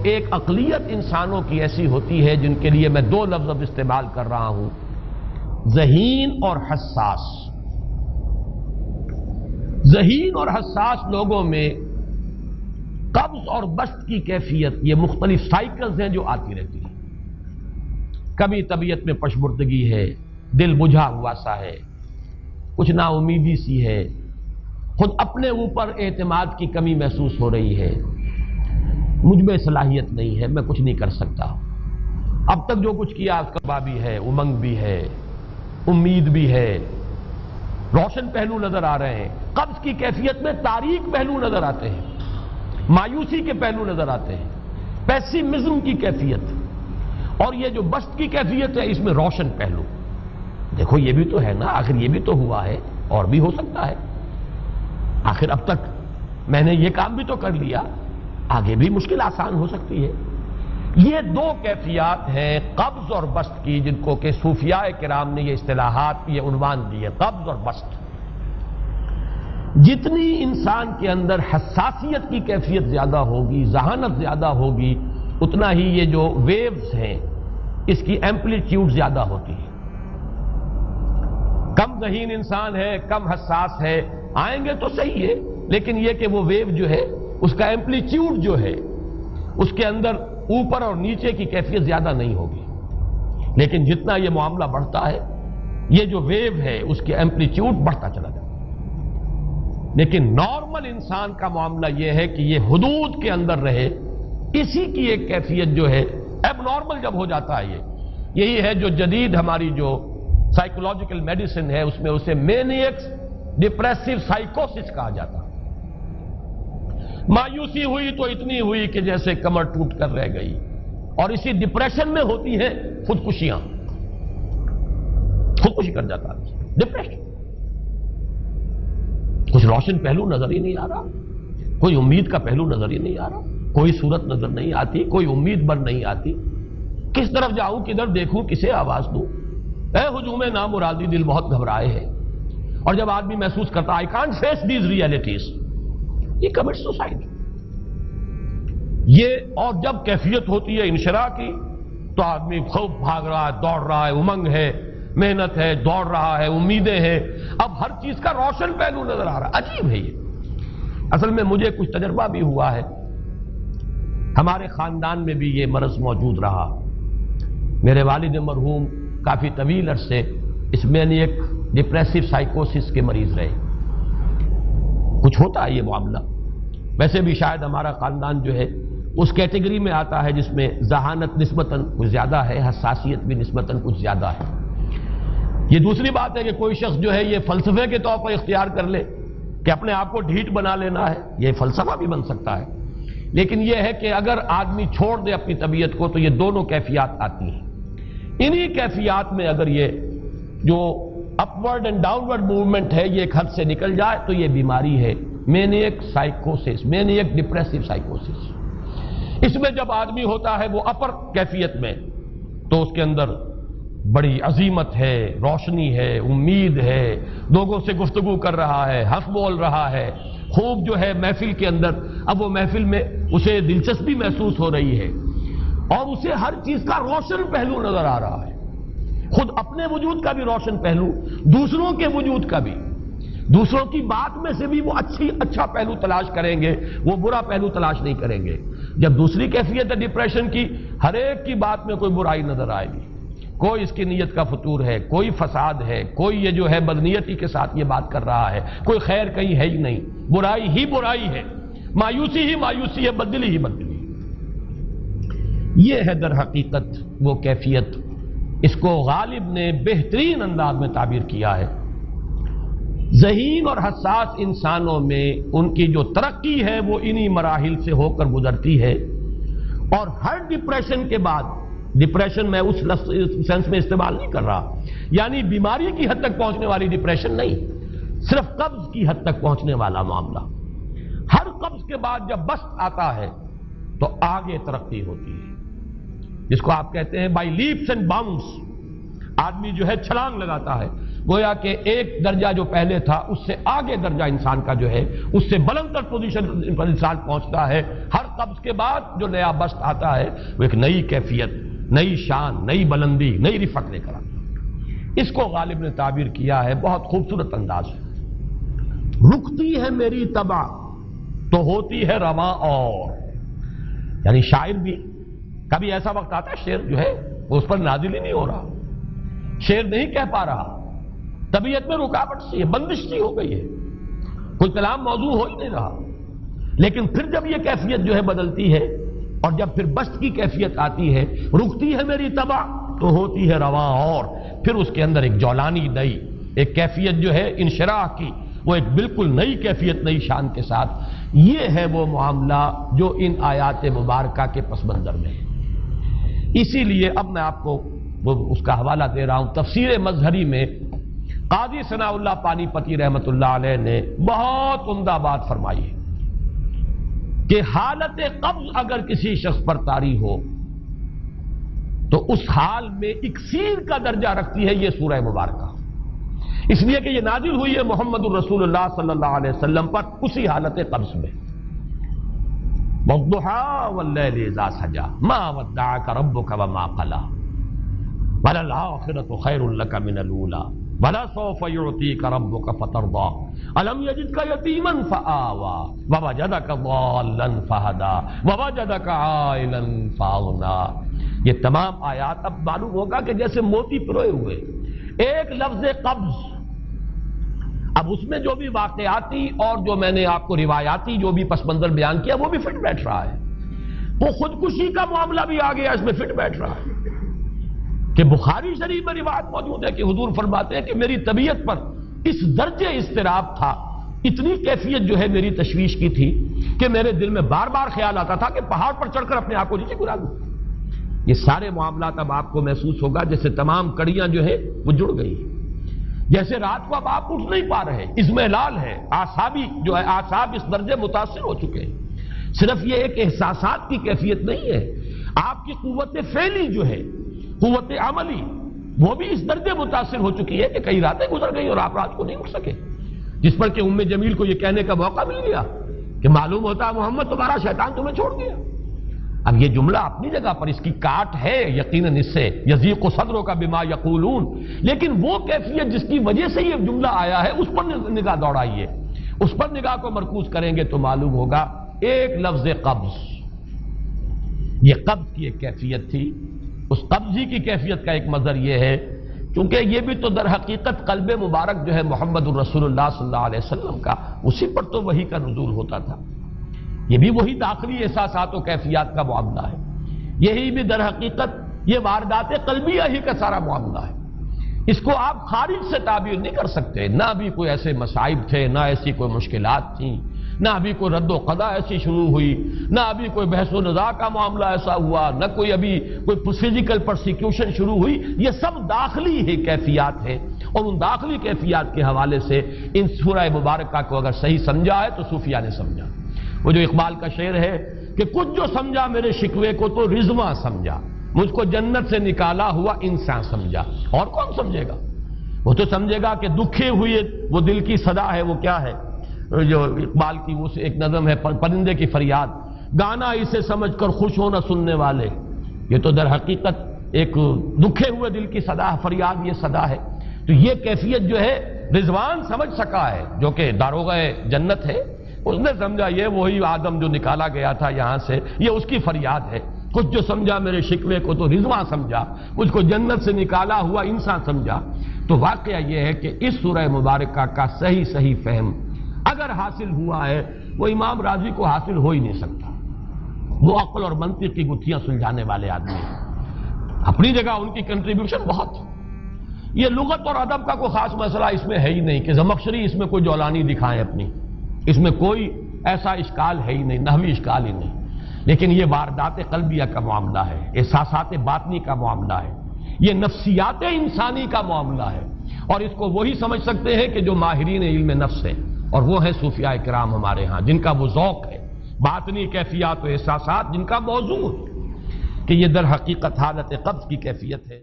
ایک اقلیت انسانوں کی ایسی ہوتی ہے جن کے لیے میں دو لفظ اب استعمال کر رہا ہوں، ذہین اور حساس۔ ذہین اور حساس لوگوں میں قبض اور بسط کی کیفیت، یہ مختلف سائیکلز ہیں جو آتی رہتی ہیں۔ کبھی طبیعت میں پشمردگی ہے، دل بجھا ہوا سا ہے، کچھ نا امیدی سی ہے، خود اپنے اوپر اعتماد کی کمی محسوس ہو رہی ہے، مجھ میں صلاحیت نہیں ہے، میں کچھ نہیں کر سکتا، اب تک جو کچھ کیا اس کا بھی ہے، امنگ بھی ہے، امید بھی ہے، روشن پہلو نظر آ رہے ہیں۔ قبض کی کیفیت میں تاریک پہلو نظر آتے ہیں، مایوسی کے پہلو نظر آتے ہیں، پیسیمزم کی کیفیت، اور یہ جو بسط کی کیفیت ہے اس میں روشن پہلو۔ دیکھو یہ بھی تو ہے نا، آخر یہ بھی تو ہوا ہے، اور بھی ہو سکتا ہے، آخر اب تک میں نے یہ کام بھی تو کر لیا، آگے بھی مشکل آسان ہو سکتی ہے۔ یہ دو کیفیات ہیں قبض اور بسط کی، جن کو کہ صوفیاء کرام نے یہ اصطلاحات، یہ عنوان دیے، قبض اور بسط۔ جتنی انسان کے اندر حساسیت کی کیفیت زیادہ ہوگی، ذہانت زیادہ ہوگی، اتنا ہی یہ جو ویوز ہیں اس کی ایمپلیٹیوڈ زیادہ ہوتی ہے۔ کم ذہین انسان ہے، کم حساس ہے، آئیں گے تو صحیح ہے، لیکن یہ کہ وہ ویو جو ہے اس کا ایمپلیٹیوڈ جو ہے اس کے اندر اوپر اور نیچے کی کیفیت زیادہ نہیں ہوگی۔ لیکن جتنا یہ معاملہ بڑھتا ہے یہ جو ویو ہے اس کی ایمپلیٹیوڈ بڑھتا چلا جاتا ہے۔ لیکن نارمل انسان کا معاملہ یہ ہے کہ یہ حدود کے اندر رہے، اسی کی ایک کیفیت جو ہے اب نارمل جب ہو جاتا ہے، یہی ہے جو جدید ہماری جو سائیکولوجیکل میڈیسن ہے اس میں اسے مینیکس ڈپریسو سائیکوسس کہا جاتا ہے۔ مایوسی ہوئی تو اتنی ہوئی کہ جیسے کمر ٹوٹ کر رہ گئی، اور اسی ڈپریشن میں ہوتی ہیں خودکشیاں، خودکشی کر جاتا ہے ڈپریشن۔ کچھ روشن پہلو نظر ہی نہیں آ رہا، کوئی امید کا پہلو نظر ہی نہیں آ رہا، کوئی صورت نظر نہیں آتی، کوئی امید بن نہیں آتی، کس طرف جاؤں، کدھر دیکھوں، کسے آواز دوں، اے ہجوم نامرادی دل بہت گھبرائے ہے۔ اور جب آدمی محسوس کرتا I can't face these realities، یہ commits suicide۔ یہ اور جب کیفیت ہوتی ہے انشراح کی تو آدمی خوب بھاگ رہا ہے، دوڑ رہا ہے، امنگ ہے، محنت ہے، دوڑ رہا ہے، امیدیں ہیں، اب ہر چیز کا روشن پہلو نظر آ رہا ہے۔ عجیب ہے یہ، اصل میں مجھے کچھ تجربہ بھی ہوا ہے، ہمارے خاندان میں بھی یہ مرض موجود رہا۔ میرے والد مرحوم کافی طویل عرصے اس مینیک ڈپریسو سائیکوسس کے مریض رہے۔ کچھ ہوتا ہے یہ معاملہ، ویسے بھی شاید ہمارا خاندان جو ہے اس کیٹیگری میں آتا ہے جس میں ذہانت نسبتاً کچھ زیادہ ہے، حساسیت بھی نسبتاً کچھ زیادہ ہے۔ یہ دوسری بات ہے کہ کوئی شخص جو ہے یہ فلسفے کے طور پر اختیار کر لے کہ اپنے آپ کو ڈھیٹ بنا لینا ہے، یہ فلسفہ بھی بن سکتا ہے، لیکن یہ ہے کہ اگر آدمی چھوڑ دے اپنی طبیعت کو تو یہ دونوں کیفیات آتی ہیں۔ انہی کیفیات میں اگر یہ جو اپورڈ اینڈ ڈاؤنورڈ موومنٹ ہے یہ ایک حد سے نکل جائے تو یہ بیماری ہے مینیک سائیکوسس، مینیک ڈپریسو سائیکوسس۔ اس میں جب آدمی ہوتا ہے وہ اپر کیفیت میں تو اس کے اندر بڑی عظیمت ہے، روشنی ہے، امید ہے، لوگوں سے گفتگو کر رہا ہے، ہنس بول رہا ہے، خوب جو ہے محفل کے اندر، اب وہ محفل میں اسے دلچسپی محسوس ہو رہی ہے اور اسے ہر چیز کا روشن پہلو نظر آ رہا ہے، خود اپنے وجود کا بھی روشن پہلو، دوسروں کے وجود کا بھی، دوسروں کی بات میں سے بھی وہ اچھا پہلو تلاش کریں گے، وہ برا پہلو تلاش نہیں کریں گے۔ جب دوسری کیفیت ہے ڈپریشن کی، ہر ایک کی بات میں کوئی برائی نظر آئے گی، کوئی اس کی نیت کا فطور ہے، کوئی فساد ہے، کوئی یہ جو ہے بدنیتی کے ساتھ یہ بات کر رہا ہے، کوئی خیر کہیں ہے ہی نہیں، برائی ہی برائی ہے، مایوسی ہی مایوسی ہے، بدلی ہی بدلی۔ یہ ہے در حقیقت وہ کیفیت، اس کو غالب نے بہترین انداز میں تعبیر کیا ہے۔ ذہین اور حساس انسانوں میں ان کی جو ترقی ہے وہ انہی مراحل سے ہو کر گزرتی ہے، اور ہر ڈپریشن کے بعد، ڈپریشن میں اس سینس میں استعمال نہیں کر رہا یعنی بیماری کی حد تک پہنچنے والی ڈپریشن نہیں، صرف قبض کی حد تک پہنچنے والا معاملہ۔ ہر قبض کے بعد جب بسط آتا ہے تو آگے ترقی ہوتی ہے، جس کو آپ کہتے ہیں بائی لیپس اینڈ باؤنڈس، آدمی جو ہے چھلانگ لگاتا ہے، گویا کہ ایک درجہ جو پہلے تھا اس سے آگے درجہ انسان کا جو ہے اس سے بلندر پوزیشن پر انسان پہنچتا ہے. ہر قبض کے بعد جو نیا بست آتا ہے وہ ایک نئی کیفیت، نئی شان، نئی بلندی، نئی رفعت لے کر آتا ہے. اس کو غالب نے تعبیر کیا ہے بہت خوبصورت انداز ہے. رکتی ہے میری طبع تو ہوتی ہے رواں اور. یعنی شاعر بھی کبھی ایسا وقت آتا ہے شعر جو ہے وہ اس پر نازل ہی نہیں ہو رہا، شعر نہیں کہہ پا رہا، طبیعت میں رکاوٹ سی ہے، بندش سی ہو گئی ہے، کوئی کلام موضوع ہو ہی نہیں رہا. لیکن پھر جب یہ کیفیت جو ہے بدلتی ہے اور جب پھر بست کی کیفیت آتی ہے، رکتی ہے میری طبع تو ہوتی ہے رواں اور، پھر اس کے اندر ایک جولانی نئی ایک کیفیت جو ہے انشراح کی، وہ ایک بالکل نئی کیفیت، نئی شان کے ساتھ. یہ ہے وہ معاملہ جو ان آیات مبارکہ کے پس منظر میں ہے. اسی لیے اب میں آپ کو اس کا حوالہ دے رہا ہوں. تفسیر مظہری میں قاضی ثناء اللہ پانی پتی رحمۃ اللہ علیہ نے بہت عمدہ بات فرمائی ہے کہ حالت قبض اگر کسی شخص پر طاری ہو تو اس حال میں اکسیر کا درجہ رکھتی ہے یہ سورہ مبارکہ، اس لیے کہ یہ نازل ہوئی ہے محمد الرسول اللہ صلی اللہ علیہ وسلم پر اسی حالت قبض میں. وَالضُّحَىٰ وَاللَّيْلِ إِذَا سَجَىٰ مَا وَدَّعَكَ رَبُّكَ وَمَا قَلَىٰ وَلَلْآخِرَةُ خَيْرٌ لَكَ مِنَ الْأُولَىٰ وَلَسَوْفَ يُعْطِيكَ رَبُّكَ فَتَرْضَىٰ أَلَمْ يَجِدْكَ يَتِيمًا فَآوَىٰ وَوَجَدَكَ ضَالًّا فَهَدَىٰ وَوَجَدَكَ عَائِلًا فَأَغْنَىٰ. یہ تمام آیات اب معلوم ہوگا کہ جیسے موتی پروئے ہوئے. ایک لفظ قبض، اب اس میں جو بھی واقعاتی اور جو میں نے آپ کو روایاتی جو بھی پس منظر بیان کیا وہ بھی فٹ بیٹھ رہا ہے. وہ خودکشی کا معاملہ بھی آ گیا، اس میں فٹ بیٹھ رہا ہے کہ بخاری شریف میں روایت موجود ہے کہ حضور فرماتے ہیں کہ میری طبیعت پر اس درجے اضطراب تھا، اتنی کیفیت جو ہے میری تشویش کی تھی کہ میرے دل میں بار بار خیال آتا تھا کہ پہاڑ پر چڑھ کر اپنے آپ کو نیچے گرا دوں. یہ سارے معاملات اب آپ کو محسوس ہوگا جیسے تمام کڑیاں جو ہے وہ جڑ گئی، جیسے رات کو اب آپ اٹھ نہیں پا رہے، اضمحلال ہے، اعصابی جو ہے اعصاب اس درجے متاثر ہو چکے ہیں. صرف یہ ایک احساسات کی کیفیت نہیں ہے، آپ کی قوت فعلی جو ہے، قوت عملی، وہ بھی اس درجے متاثر ہو چکی ہے کہ کئی راتیں گزر گئی اور آپ رات کو نہیں اٹھ سکے، جس پر کہ ام جمیل کو یہ کہنے کا موقع مل گیا کہ معلوم ہوتا ہے محمد تمہارا شیطان تمہیں چھوڑ گیا. اب یہ جملہ اپنی جگہ پر اس کی کاٹ ہے یقیناً اس سے یضیق صدرک بما یقولون، لیکن وہ کیفیت جس کی وجہ سے یہ جملہ آیا ہے اس پر نگاہ دوڑائیے، اس پر نگاہ کو مرکوز کریں گے تو معلوم ہوگا ایک لفظ قبض، یہ قبض کی ایک کیفیت تھی. اس قبضی کی کیفیت کا ایک مظہر یہ ہے کیونکہ یہ بھی تو در حقیقت قلب مبارک جو ہے محمد الرسول اللہ صلی اللہ علیہ وسلم کا، اسی پر تو وحی کا نزول ہوتا تھا. یہ بھی وہی داخلی احساسات و کیفیات کا معاملہ ہے، یہی بھی در حقیقت یہ واردات قلبیہ ہی کا سارا معاملہ ہے. اس کو آپ خارج سے تعبیر نہیں کر سکتے، نہ ابھی کوئی ایسے مصائب تھے، نہ ایسی کوئی مشکلات تھیں، نہ ابھی کوئی رد و قضا ایسی شروع ہوئی، نہ ابھی کوئی بحث و نزاع کا معاملہ ایسا ہوا، نہ کوئی ابھی کوئی فزیکل پرسیکیوشن شروع ہوئی. یہ سب داخلی ہی کیفیات ہیں، اور ان داخلی کیفیات کے حوالے سے ان سورہ مبارکہ کو اگر صحیح سمجھا ہے تو صوفیہ نے سمجھا. وہ جو اقبال کا شعر ہے کہ کچھ جو سمجھا میرے شکوے کو تو رضواں سمجھا، مجھ کو جنت سے نکالا ہوا انسان سمجھا. اور کون سمجھے گا؟ وہ تو سمجھے گا کہ دکھے ہوئے وہ دل کی صدا ہے، وہ کیا ہے جو اقبال کی وہ ایک نظم ہے پرندے کی فریاد، گانا اسے سمجھ کر خوش ہونا سننے والے. یہ تو در حقیقت ایک دکھے ہوئے دل کی صدا، فریاد یہ صدا ہے. تو یہ کیفیت جو ہے رضوان سمجھ سکا ہے جو کہ داروغہ جنت ہے، اس نے سمجھا یہ وہی آدم جو نکالا گیا تھا یہاں سے، یہ اس کی فریاد ہے. کچھ جو سمجھا میرے شکوے کو تو رضواں سمجھا، مجھ کو جنت سے نکالا ہوا انسان سمجھا. تو واقعہ یہ ہے کہ اس سورہ مبارکہ کا صحیح فہم اگر حاصل ہوا ہے، وہ امام راضی کو حاصل ہو ہی نہیں سکتا. وہ عقل اور منطق کی گتھیاں سلجھانے والے آدمی ہیں، اپنی جگہ ان کی کنٹریبیوشن بہت. یہ لغت اور ادب کا کوئی خاص مسئلہ اس میں ہے ہی نہیں کہ زمخشری اس میں کوئی جولانی دکھائیں اپنی، اس میں کوئی ایسا اشکال ہے ہی نہیں، نحوی اشکال ہی نہیں. لیکن یہ واردات قلبیہ کا معاملہ ہے، احساسات باطنی کا معاملہ ہے، یہ نفسیات انسانی کا معاملہ ہے. اور اس کو وہی سمجھ سکتے ہیں کہ جو ماہرین علم نفس ہیں، اور وہ ہیں صوفیاء کرام ہمارے ہاں، جن کا وہ ذوق ہے باطنی کیفیات و احساسات، جن کا موضوع ہے کہ یہ در حقیقت حالت قبض کی کیفیت ہے.